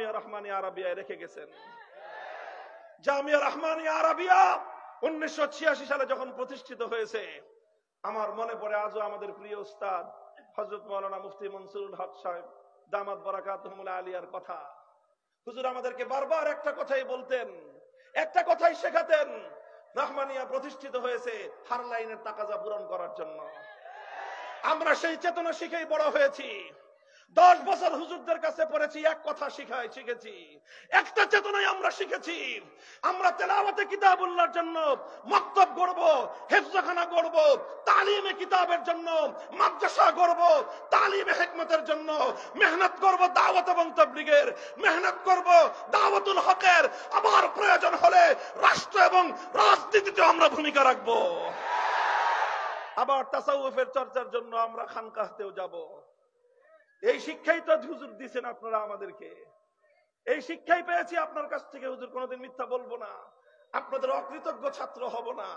জামিয়া রহমানিয়া আরাবিয়ায় রেখে গেছেন। জামিয়া রহমানিয়া আরাবিয়া 1986 সালে যখন প্রতিষ্ঠিত হয়েছে, আমার মনে পড়ে আজও আমাদের প্রিয় উস্তাদ হযরত মাওলানা মুফতি মনসুরুল হক সাহেব দামাত বারাকাতুহুল আলিয়ার কথা। হুজুর আমাদেরকে বারবার একটা কথাই বলতেন, একটা কথাই শেখাতেন, রহমানিয়া প্রতিষ্ঠিত হয়েছে হার লাইনের তাকাজা পূরণ করার জন্য। আমরা সেই চেতনা শিখেই বড় হয়েছি। 10 বছর হুজুরদের কাছে পড়েছি, এক কথা শিখেছি, একটা চেতনায় আমরা শিখেছি। আমরা তেলাওয়াতে কিতাবুল্লাহর জন্য মক্তব গড়ব, হিফজখানা গড়ব, তালিমে কিতাবের জন্য মাদ্রাসা গড়ব, তালিমে হিকমতের জন্য মেহনত করব, দাওয়াত এবং তাবলীগের মেহনত করব, দাওয়াতুল হকের, আবার প্রয়োজন হলে রাষ্ট্র এবং রাজনীতিতে আমরা ভূমিকা রাখব। আবার তাসাউফের চর্চার জন্য আমরা খানকাহতেও যাব। এই শিক্ষাই তো হুজুর দিয়েছেন আপনারা আমাদেরকে, এই শিক্ষাই পেয়েছি আপনার কাছ থেকে। হুজুর কোনোদিন মিথ্যা বলবো না, আপনাদের অকৃতজ্ঞ ছাত্র হব না।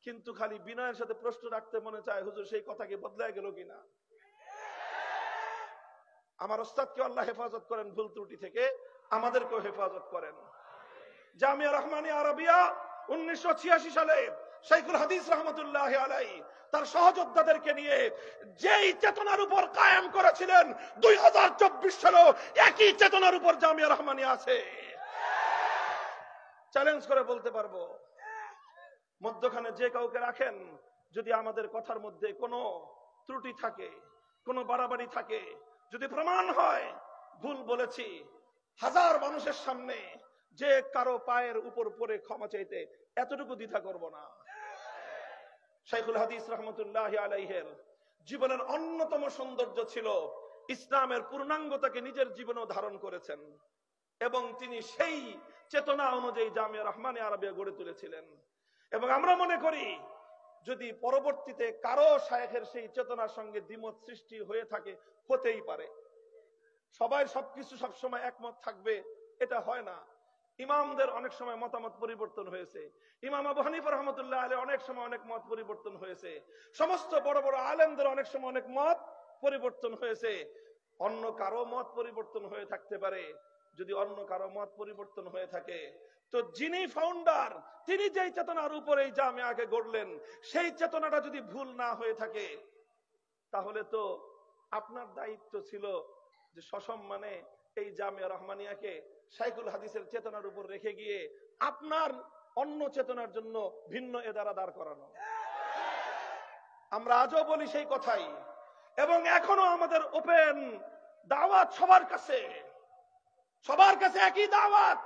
কিন্তু খালি বিনয়ের সাথে প্রশ্ন রাখতে মনে চায়, হুজুর সেই কথা কি বদলায় গেল কিনা? আমার ওস্তাদকে আল্লাহ হেফাজত করেন ভুল ত্রুটি থেকে, আমাদেরকেও হেফাজত করেন। জামিয়া রহমানিয়া আরাবিয়া 1986 সালে শাইখুল হাদিস রহমতুল্লাহ আলাইহি তার সহযোদ্ধাদেরকে নিয়ে যেই চেতনার উপর কায়েম করেছিলেন, 2024 সালে একই চেতনার উপর জামিয়া রহমানিয়া আছে। চ্যালেঞ্জ করে বলতে পারবো, মধ্যখানে যে কাউকে রাখেন, যদি আমাদের কথার মধ্যে কোনো ত্রুটি থাকে, কোনো বাড়াবাড়ি থাকে, যদি প্রমাণ হয় ভুল বলেছি, 1000 মানুষের সামনে যে কারো পায়ের উপর পড়ে ক্ষমা চাইতে এতটুকু দ্বিধা করব না। শাইখুল হাদিস রহমতুল্লাহ আলাইহির জীবনের অন্যতম সৌন্দর্য ছিল ইসলামের পূর্ণাঙ্গতাকে নিজের জীবনেও ধারণ করেছেন, এবং তিনি সেই চেতনা অনুযায়ী জামিয়া রহমানিয়া আরাবিয়া গড়ে তুলেছিলেন। এবং আমরা মনে করি, যদি পরবর্তীতে কারো শায়েখের সেই চেতনার সঙ্গে দ্বিমত সৃষ্টি হয়ে থাকে, হতেই পারে, সবাই সবকিছু সবসময় একমত থাকবে এটা হয় না। ইমামদের অনেক সময় মতামত পরিবর্তন হয়েছে, ইমাম আবু হানিফা রহমতুল্লাহ আলাইহি অনেক সময় অনেক মত পরিবর্তন হয়েছে, সমস্ত বড় বড় আলেমদের অনেক সময় অনেক মত পরিবর্তন হয়েছে। অন্য কারো মত পরিবর্তন হয়ে থাকতে পারে। যদি অন্য কারো মত পরিবর্তন হয়ে থাকে, তো যিনি ফাউন্ডার, তিনি যেই চেতনার উপরে এই জামিয়াকে গড়লেন, সেই চেতনাটা যদি ভুল না হয়ে থাকে, তাহলে তো আপনার দায়িত্ব ছিল যে সসম্মানে এই জামিয়া রহমানিয়াকে শাইখুল হাদিসের চেতনার উপর রেখে গিয়ে আপনার অন্য চেতনার জন্য ভিন্ন এদারা দাঁড় করানো। আমরা আজও বলি সেই কথাই, এবং এখনো আমাদের ওপেন দাওয়াত সবার কাছে একই দাওয়াত।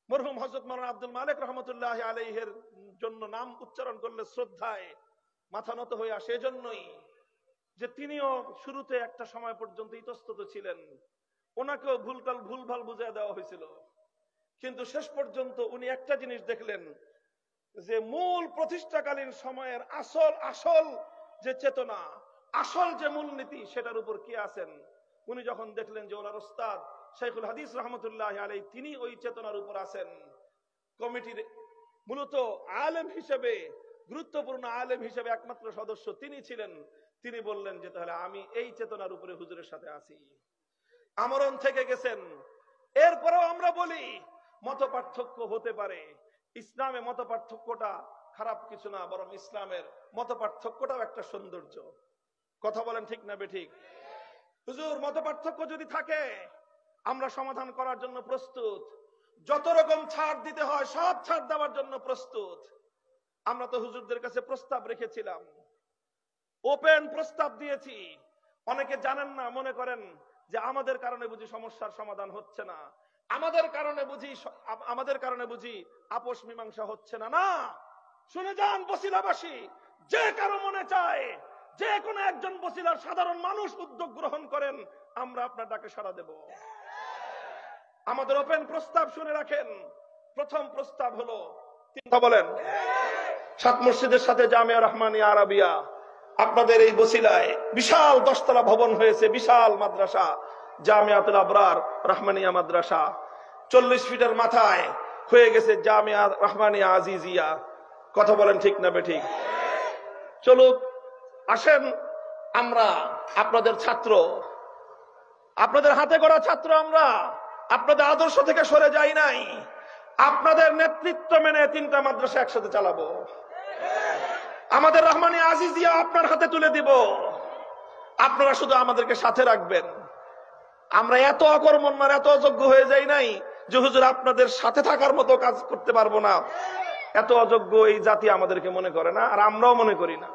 মরহুম হযরত মাওলানা আব্দুল মালিক রহমতুল্লাহ আলাইহির জন্য নাম উচ্চারণ করলে শ্রদ্ধায় মাথা নত হয়ে আসে, এজন্যই যে তিনিও শুরুতে একটা সময় পর্যন্ত ইতস্তত ছিলেন, ওনাকেও ভুলভাল বুঝিয়ে দেওয়া হয়েছিল, কিন্তু শেষ পর্যন্ত উনি একটা জিনিস দেখলেন, যে মূল প্রতিষ্ঠাকালীন সময়ের আসল যে চেতনা, আসল যে মূলনীতি, সেটার উপর কে আছেন। উনি যখন দেখলেন যে ওনার ওস্তাদ শাইখুল হাদিস রহমতুল্লাহ আলাইহি তিনি ওই চেতনার উপর আছেন, কমিটির মূলত আলেম হিসেবে, গুরুত্বপূর্ণ আলেম হিসেবে একমাত্র সদস্য তিনি ছিলেন, তিনি বললেন যে তাহলে আমি এই চেতনার উপরে হুজুরের সাথে আছি, আমরণ থেকে গেছেন। এরপরেও আমরা বলি মত পার্থক্য হতে পারে, ইসলামে মত পার্থক্যটা খারাপ কিছু না, বরং ইসলামের মত পার্থক্যটাও একটা সৌন্দর্য। কথা বলেন ঠিক না বেঠিক? হুজুর মত পার্থক্য যদি থাকে, আমরা সমাধান করার জন্য প্রস্তুত, যত রকম ছাড় দিতে হয় সব ছাড় দেওয়ার জন্য প্রস্তুত। আমরা তো হুজুরদের কাছে প্রস্তাব রেখেছিলাম, ওপেন প্রস্তাব দিয়েছি। অনেকে জানেন না, মনে করেন যে আমাদের কারণে বুঝি সমস্যার সমাধান হচ্ছে না, আমাদের কারণে বুঝি আপোষ মীমাংসা হচ্ছে না। না, শুনে যান বসিলাবাসী, যে কারো মনে চায় যে কোনো একজন বসিলার সাধারণ মানুষ উদ্যোগ গ্রহণ করেন, আমরা আপনার ডাকে সাড়া দেব। আমাদের ওপেন প্রস্তাব শুনে রাখেন। প্রথম প্রস্তাব হলো, বলেন, 7 মসজিদের সাথে জামিয়া রহমানিয়া আরাবিয়া, আপনাদের এই বসিলায় বিশাল 10 তলা ভবন হয়েছে, বিশাল মাদ্রাসা জামিয়াতুল আবরার রহমানিয়া মাদ্রাসা। 40 ফিটের মাথায় হয়ে গেছে জামিয়া রহমানিয়া আজিজিয়া। কথা বলেন ঠিক না বেঠিক? চলুক, আসেন আমরা আপনাদের ছাত্র, আপনাদের হাতে গড়া ছাত্র আমরা, আপনাদের আদর্শ থেকে সরে যাই নাই। আপনাদের নেতৃত্ব মেনে 3টা মাদ্রাসা একসাথে চালাবো। আমাদের রহমানী আজিজিয়া আপনার হাতে তুলে দিব, আপনারা শুধু আমাদেরকে সাথে রাখবেন। আমরা এত অকর্মণ্য, এত অযোগ্য হয়ে যাই নাই যে হুজুর আপনাদের সাথে থাকার মতো কাজ করতে পারবো না। এত অযোগ্য এই জাতি আমাদেরকে মনে করে না, আর আমরাও মনে করি না।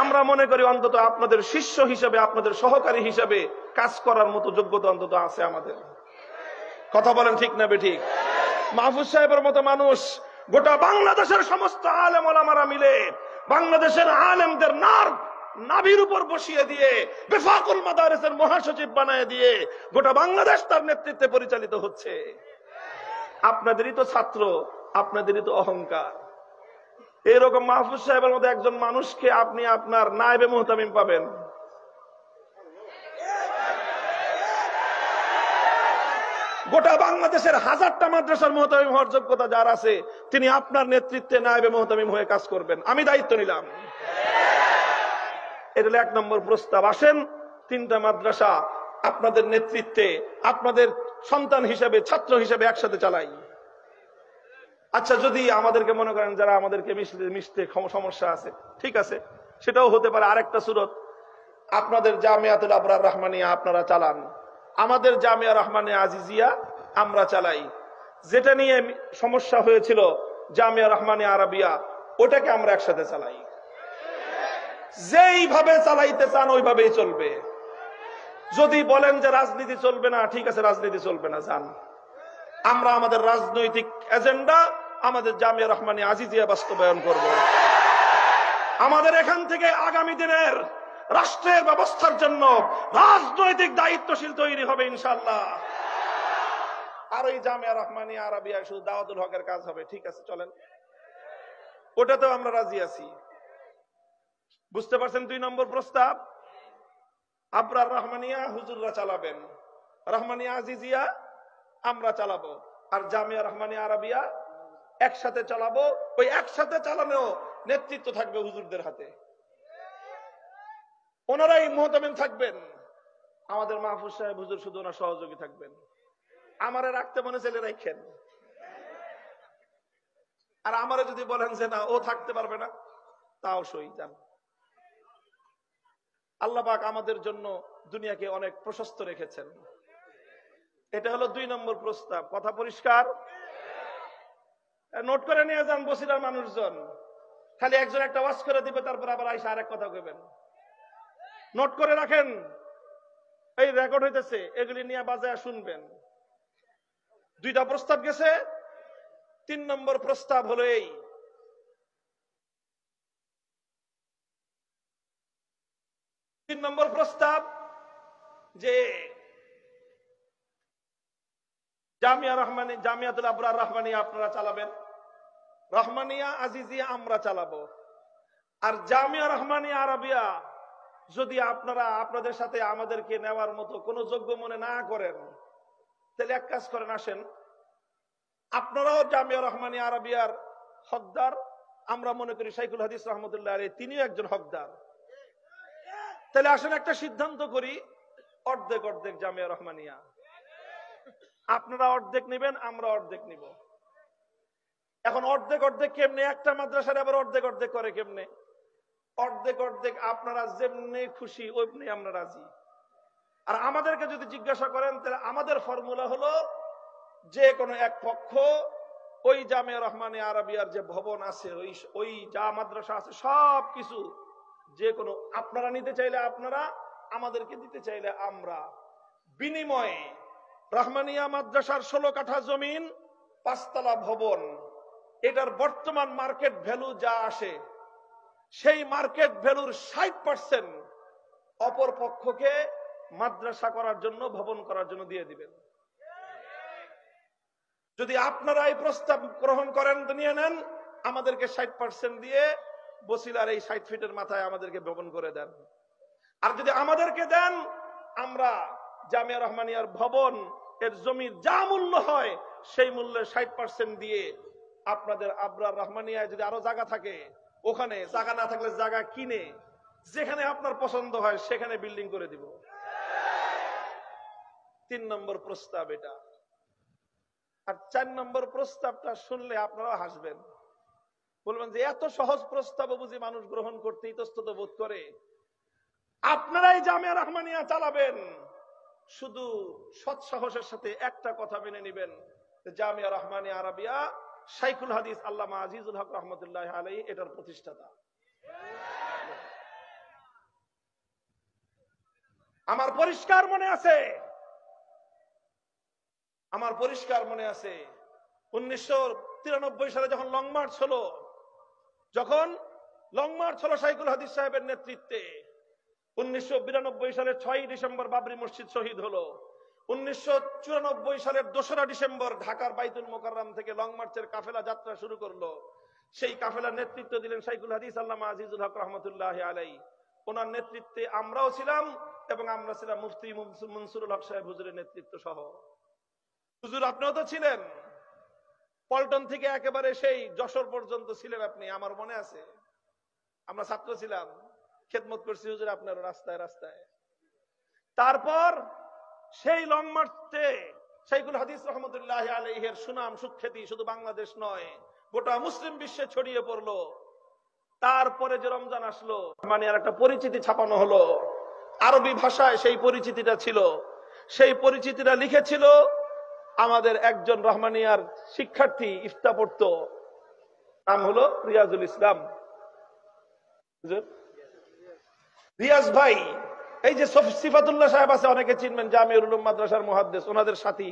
আমরা মনে করি অন্তত আপনাদের শিষ্য হিসেবে, আপনাদের সহকারী হিসেবে কাজ করার মতো যোগ্যতা অন্তত আছে আমাদের। কথা বলেন ঠিক না বেঠিক? মাহফুজ সাহেবের মতো মানুষ গোটা বাংলাদেশের সমস্ত আলেম ওলামারা মিলে বাংলাদেশের আলেমদের নাভির উপর বসিয়ে দিয়ে বেফাকুল মাদারিসের মহাসচিব বানায় দিয়ে গোটা বাংলাদেশ তার নেতৃত্বে পরিচালিত হচ্ছে। আপনাদেরই তো ছাত্র, আপনাদেরই তো অহংকার। এইরকম মাহফুজ সাহেবের মতো একজন মানুষকে আপনি আপনার নায়েবে মুহতামিম পাবেন। গোটা বাংলাদেশের 1000টা মাদ্রাসার মুহতামিম হওয়ার যোগ্যতা যার আছে, তিনি আপনার নেতৃত্বে নায়েবে মুহতামিম হয়ে কাজ করবেন। আমি দায়িত্ব নিলাম। এটা হলো 1 নম্বর প্রস্তাব। আসেন 3টা মাদ্রাসা আপনাদের নেতৃত্বে, আপনাদের সন্তান হিসেবে, ছাত্র হিসেবে একসাথে চালাই। আচ্ছা, যদি আমাদেরকে মনে করেন যারা আমাদেরকে মিশতে সমস্যা আছে, ঠিক আছে, সেটাও হতে পারে। আরেকটা সুরত, আপনাদের জামিয়াতুল আবরার রহমানিয়া আপনারা চালান, আমাদের জামিয়া রহমানিয়া আজিজিয়া আমরা চালাই। যেটা নিয়ে সমস্যা হয়েছিল জামিয়া রহমানিয়া আরাবিয়া, ওটাকে আমরা একসাথে চালাই। যেইভাবে চালাইতে চান ওইভাবেই চলবে। যদি বলেন যে রাজনীতি চলবে না, ঠিক আছে, রাজনীতি চলবে না, যান। আমরা আমাদের রাজনৈতিক এজেন্ডা আমাদের জামিয়া রহমানিয়া আজিজিয়া বাস্তবায়ন করব। আমাদের এখান থেকে আগামী দিনের রাষ্ট্রের ব্যবস্থার জন্য রাজনৈতিক দায়িত্বশীল তৈরি হবে ইনশাআল্লাহ। আর ওই জামিয়া রহমানিয়া আরাবিয়া শুধু দাওয়াতুল হকের কাজ হবে, ঠিক আছে, চলেন, ওটাতেও আমরা রাজি আছি। বুঝতে পারছেন? 2 নম্বর প্রস্তাব, আবরার রহমানিয়া হুজুররা চালাবেন, রহমানিয়া আজিজিয়া আমরা চালাবো, আর জামিয়া রহমানিয়া আরাবিয়া একসাথে চালাবো। ওই একসাথে চালানো নেতৃত্ব থাকবে হুজুরদের হাতে, ওনারাই মুহতামিম থাকবেন। আমাদের মাহফুজ সাহেব হুজুর শুধু ওনার সহযোগী থাকবেন। আমারে রাখতে মনে চাইলে রাখেন, আর আমারে যদি বলেন যে না ও থাকতে পারবে না, তাও সই, যান। আল্লাহ পাক আমাদের জন্য দুনিয়াকে অনেক প্রশস্ত রেখেছেন। এটা হলো 2 নম্বর প্রস্তাব। কথা পরিষ্কার? নোট করে নিয়ে যান বসিরার মানুষজন। খালি একজন একটা ওয়াজ করে দিবে, তারপর আবার আইসা আরেক কথা কইবেন। নোট করে রাখেন, এই রেকর্ড হইতেছে, এগুলি নিয়ে বাজায় শুনবেন। 2টা প্রস্তাব গেছে। 3 নম্বর প্রস্তাব হলো এই, 3 নম্বর প্রস্তাব যে জামিয়াতুল আবরার রহমানিয়া আপনারা চালাবেন, রহমানিয়া আজিজিয়া আমরা চালাবো। আর জামিয়া রহমানিয়া আরাবিয়া যদি আপনারা আপনাদের সাথে আমাদেরকে নেওয়ার মতো কোনো যোগ্য মনে না করেন, তাহলে এক কাজ করেন, আসেন আপনারাও জামিয়া রহমানিয়া আরাবিয়ার হকদার। আমরা মনে করি শাইখুল হাদিস রহমতুল্লাহ আলাইহি তিনিও একজন হকদার। তাহলে আসেন একটা সিদ্ধান্ত করি, অর্ধেক অর্ধেক জামিয়া রহমানিয়া। আপনারা অর্ধেক নেবেন, আমরা অর্ধেক নিব। এখন অর্ধেক অর্ধেক কেমনে? একটা মাদ্রাসার আবার অর্ধেক অর্ধেক করে কেমনে? অর্ধেক অর্ধেক আপনারা যেমনি খুশি ওইমনি আমরা রাজি। আর আমাদেরকে যদি জিজ্ঞাসা করেন, তাহলে আমাদের ফর্মুলা হলো যে কোনো এক পক্ষ ওই জামিয়া রহমানিয়া আরাবিয়ার যে ভবন আছে, ওই যা মাদ্রাসা আছে সব কিছু যে কোনো আপনারা নিতে চাইলে আপনারা, আমাদেরকে দিতে চাইলে আমরা, বিনিময়ে রহমানিয়া মাদ্রাসার 16 কাঠা জমিন, 5 তলা ভবন, এটার বর্তমান মার্কেট ভ্যালু যা আসে, সেই মার্কেট ভ্যালুর 60% অপর পক্ষকে মাদ্রাসা করার জন্য, ভবন করার জন্য দিয়ে দিবেন। যদি আপনারা এই প্রস্তাব গ্রহণ করেন, নিয়ে নেন, আমাদেরকে 60% দিয়ে বসিলার এই 60 ফিটের মাথায় আমাদেরকে ভবন করে দেন। আর যদি আমাদেরকে দেন, আমরা জামিয়া রহমানিয়ার ভবন এর জমির যা মূল্য হয় সেই মূল্যের 60% দিয়ে আপনাদের আবরার রহমানিয়ায় যদি আরো জায়গা থাকে, ওখানে জায়গা না থাকলে জায়গা কিনে যেখানে আপনার পছন্দ হয় সেখানে বিল্ডিং করে দিব। 3 নম্বর প্রস্তাব এটা। আর 4 নম্বর প্রস্তাবটা শুনলে আপনারাও হাসবেন, বলবেন যে এত সহজ প্রস্তাব বুঝি মানুষ গ্রহণ করতে ইতস্তত বোধ করে। আপনারাই জামিয়া রহমানিয়া চালাবেন, শুধু সৎ সাহসের সাথে একটা কথা মেনে নেবেন, জামিয়া রহমানিয়া আরাবিয়া শাইখুল হাদিস আল্লামা আজিজুল হক রহমতুল্লাহ আলাইহি এটার প্রতিষ্ঠাতা। আমার পরিষ্কার মনে আছে 1993 সালে যখন লং মার্চ হলো, শাইখুল হাদিস সাহেবের নেতৃত্বে 1992 সালের 6 ডিসেম্বর বাবরি মসজিদ শহীদ হলো। 1994 সালের 2রা ডিসেম্বর ঢাকার বাইতুল মোকাররম থেকে লং মার্চের কাফেলা যাত্রা শুরু করলো। সেই কাফেলার নেতৃত্ব দিলেন শাইখুল হাদিস আল্লামা আজিজুল হক রহমতুল্লাহ আলাইহি। ওনার নেতৃত্বে আমরাও ছিলাম এবং আমরা ছিলাম মুফতি মনসুরুল হক সাহেব হুজুরের নেতৃত্ব সহ। হুজুর আপনিও তো ছিলেন, পল্টন থেকে একেবারে সেই যশোর পর্যন্ত ছিলেন আপনি, আমার মনে আছে। আমরা ছাত্র ছিলাম, খেদমত করছি হুজুর আপনার রাস্তায় রাস্তায়। তারপর সেই লং মার্চে শাইখুল হাদিস রহমতুল্লাহ আলাইহির সুনাম সুখ্যাতি শুধু বাংলাদেশ নয়, গোটা মুসলিম বিশ্বে ছড়িয়ে পড়লো। তারপরে যে রমজান আসলো, মানে আর একটা পরিচিতি ছাপানো হলো আরবি ভাষায়। সেই পরিচিতিটা ছিল, সেই পরিচিতিটা লিখেছিল আমাদের একজন রহমানিয়ার শিক্ষার্থী, ইফতা পড়তো, নাম হলো রিয়াজুল ইসলাম। রিয়াজ ভাই, এই যে সিফাতুল্লাহ সাহেব আছে, অনেকে চিনবেন, জামিউল উলুম মাদ্রাসার মুহাদ্দিস, ওনাদের সাথী।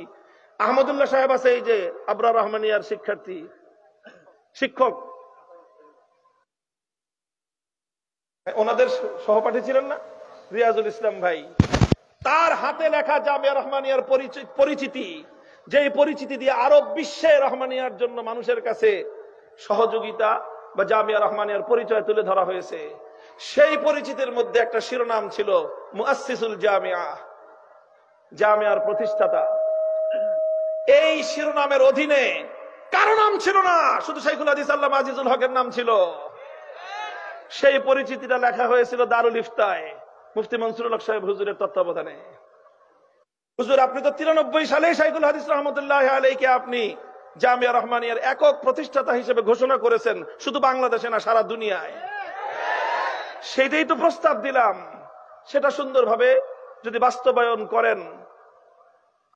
আহমদুল্লাহ সাহেব আছে, এই যে আবরার রহমানিয়ার শিক্ষক, ওনাদের সহপাঠী ছিলেন না রিয়াজুল ইসলাম ভাই। তার হাতে লেখা জামিয়া রহমানিয়ার পরিচিতি, যেই পরিচিতি দিয়ে আরব বিশ্বে রহমানিয়ার জন্য মানুষের কাছে সহযোগিতা বা জামিয়া রহমানিয়ার পরিচয় তুলে ধরা হয়েছে, সেই পরিচিতির মধ্যে একটা শিরোনাম ছিল মুআসসিসুল জামিয়া, জামিয়ার প্রতিষ্ঠাতা। এই শিরোনামের অধীনে কারো নাম ছিল না, শুধু শাইখুল হাদিস আল্লামা আজিজুল হকের নাম ছিল। সেই পরিচিতিটা লেখা হয়েছিল দারুল ইফতায় মুফতি মনসুরুল হক সাহেব হুজুরের তত্ত্বাবধানে। হুজুর আপনি তো 93 সালে শাইখুল হাদিস রহমতুল্লাহ আলাইহিকে আপনি জামিয়া রহমানিয়ার একক প্রতিষ্ঠাতা হিসেবে ঘোষণা করেছেন, শুধু বাংলাদেশে না সারা দুনিয়ায়। সেটাই তো প্রস্তাব দিলাম, সেটা সুন্দরভাবে যদি বাস্তবায়ন করেন।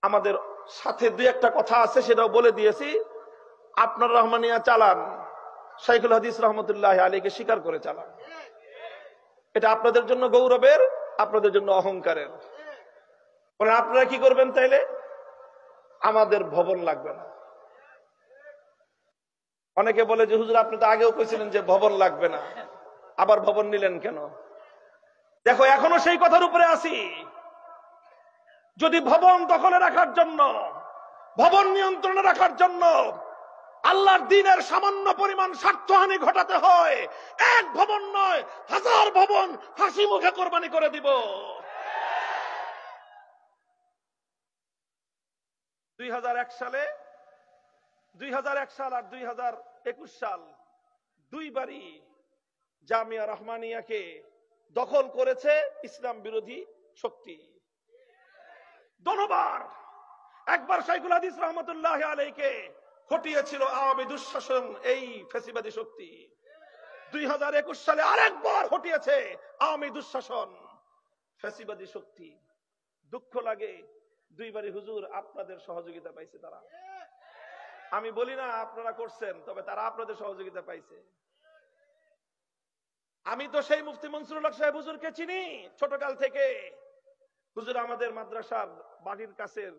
আমাদের সাথে 2-1টা কথা আছে, সেটাও বলে দিয়েছি। আপনার রহমানিয়া চালান, শাইখুল হাদিস রহমতুল্লাহ আলাইহিকে স্বীকার করে চালান। এটা আপনাদের জন্য গৌরবের, আপনাদের জন্য অহংকারের। আপনারা কি করবেন তাইলে? আমাদের ভবন লাগবে না। অনেকে বলে যে হুজুর আপনি তো আগেও কইছিলেন যে ভবন লাগবে না, আবার ভবন নিলেন কেন? দেখো এখনো সেই কথার উপরে আছি। যদি ভবন দখলে রাখার জন্য, ভবন নিয়ন্ত্রণে রাখার জন্য আল্লাহর দ্বীনের সামান্য পরিমাণ স্বার্থহানি ঘটাতে হয়, এক ভবন নয় 1000 ভবন হাসি মুখে কোরবানি করে দিব। 2001 সাল আর 2021 সাল দুইবারই জামিয়া রহমানিয়াকে দখল করেছে ইসলাম বিরোধী শক্তি। দোনোবার, একবার শাইখুল হাদিস রহমতুল্লাহ আলাইহিকে হটিয়েছিল আওয়ামী দুঃশাসন, এই ফ্যাসিবাদী শক্তি। 2021 সালে আরেকবার হটিয়েছে আওয়ামী দুঃশাসন, ফ্যাসিবাদী শক্তি। দুঃখ লাগে, দুইবারই হুজুর আপনাদের সহযোগিতা পাইছে তারা। আমি বলি না আপনারা করছেন, তবে তারা আপনাদের সহযোগিতা পাইছে। আমি তো সেই মুফতি মনসুরুল হক সাহেব হুজুরকে চিনি ছোটকাল থেকে। হুজুর আমাদের মাদ্রাসার বাড়ির কাছের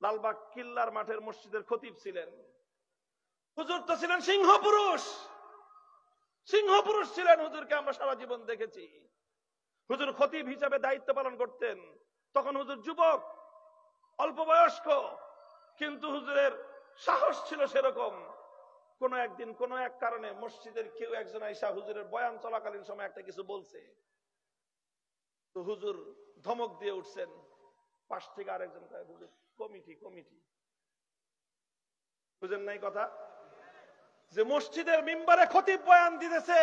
লালবাগ কিল্লার মাঠের মসজিদের খতিব ছিলেন। হুজুর তো ছিলেন সিংহ পুরুষ ছিলেন। হুজুরকে আমরা সারা জীবন দেখেছি। হুজুর খতিব হিসাবে দায়িত্ব পালন করতেন। তখন হুজুর যুবক, অল্প বয়স্ক, কিন্তু হুজুরের সাহস ছিল সেরকম। কোন একদিন কোন এক কারণে মসজিদের কেউ একজন আইসা হুজুরের বয়ান চলাকালীন সময় একটা কিছু বলছে, তো হুজুর ধমক দিয়ে উঠছেন। পাশ থেকে আরেকজন কয়, হুজুর কমিটি বুঝেন নাই কথা, যে মসজিদের মিম্বারে খতিব বয়ান দিতেছে,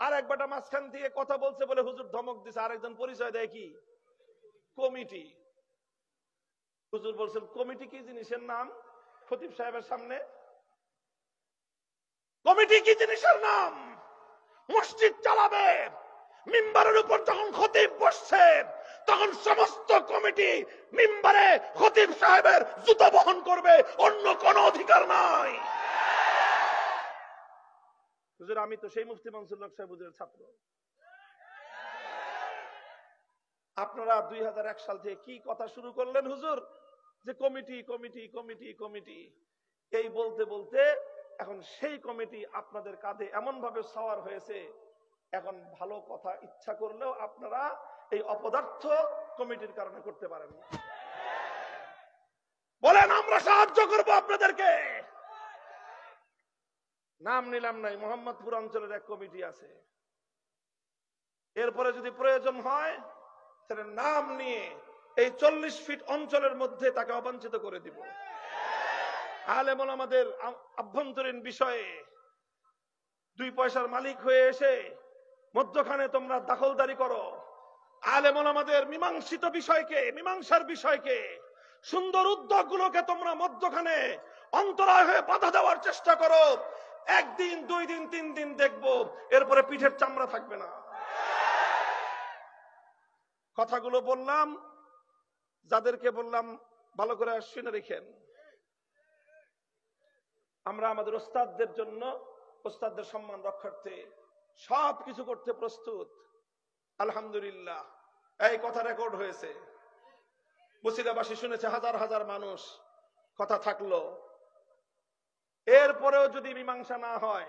আর একবারটা মাঝখান থেকে কথা বলছে বলে হুজুর ধমক দিছে। আরেকজন পরিচয় দেয় কি? কমিটি। হুজুর বলছেন কমিটি কি জিনিসের নাম? খতিব সাহেবের সামনে কমিটি কি জিনিসের নাম? মসজিদ চালাবে, মিম্বারের উপর যখন খতিব বসছে তখন সমস্ত কমিটি মিম্বারে খতিব সাহেবের জুতা বহন করবে, অন্য কোন অধিকার নাই। হুজুর আমি তো সেই মুফতি মনসুর হক সাহেব হুজুরের ছাত্র। আপনারা 2001 সাল থেকে কি কথা শুরু করলেন হুজুর, যে কমিটি কমিটি কমিটি কমিটি, এই বলতে বলতে এখন সেই কমিটি আপনাদের কাঁধে এমন ভাবে সওয়ার হয়েছে, এখন ভালো কথা ইচ্ছা করলেও আপনারা এই অপদার্থ কমিটির কারণে করতে পারেন না। বলেন আমরা সাহায্য করব আপনাদেরকে। নাম নিলাম নাই, মোহাম্মদপুর অঞ্চলের এক কমিটি আছে, এরপরে যদি প্রয়োজন হয় তাহলে নাম নিয়ে এই 40 ফিট অঞ্চলের মধ্যে তাকে অবাঞ্ছিত করে দিব। আলেম ওলামাদের আভ্যন্তরীণ বিষয়ে 2 পয়সার মালিক হয়ে এসে মধ্যখানে তোমরা দখলদারি করো। আলেম ওলামাদের মীমাংসিত বিষয়কে, মীমাংসার বিষয়কে, সুন্দর উদ্যোগগুলোকে তোমরা মধ্যখানে অন্তরায় হয়ে বাধা দেওয়ার চেষ্টা করো। 1 দিন 2 দিন 3 দিন দেখবো, এরপরে পিঠের চামড়া থাকবে না। কথাগুলো বললাম, যাদেরকে বললাম ভালো করে শুনে রেখেন। আমরা আমাদের ওস্তাদদের জন্য, ওস্তাদদের সম্মান রক্ষার্থে সবকিছু করতে প্রস্তুত। আলহামদুলিল্লাহ এই কথা রেকর্ড হয়েছে, বসিলাবাসী শুনেছে, হাজার হাজার মানুষ। কথা থাকলো, এরপরেও যদি মীমাংসা না হয়,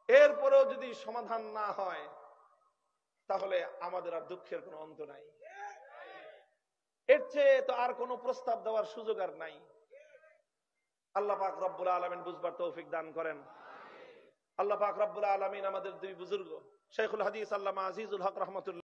এরপরেও যদি সমাধান না হয়, তাহলে আমাদের আর দুঃখের কোনো অন্ত নাই। এর চেয়ে তো আর কোনো প্রস্তাব দেওয়ার সুযোগ আর নাই। আল্লাহ পাক রব্বুল আলামিন বুঝবার তৌফিক দান করেন। আল্লাহ পাক রব্বুল আলামিন আমাদের 2 বুজুর্গ, শাইখুল হাদিস আল্লামা আজিজুল হক রাহমাতুল্লাহ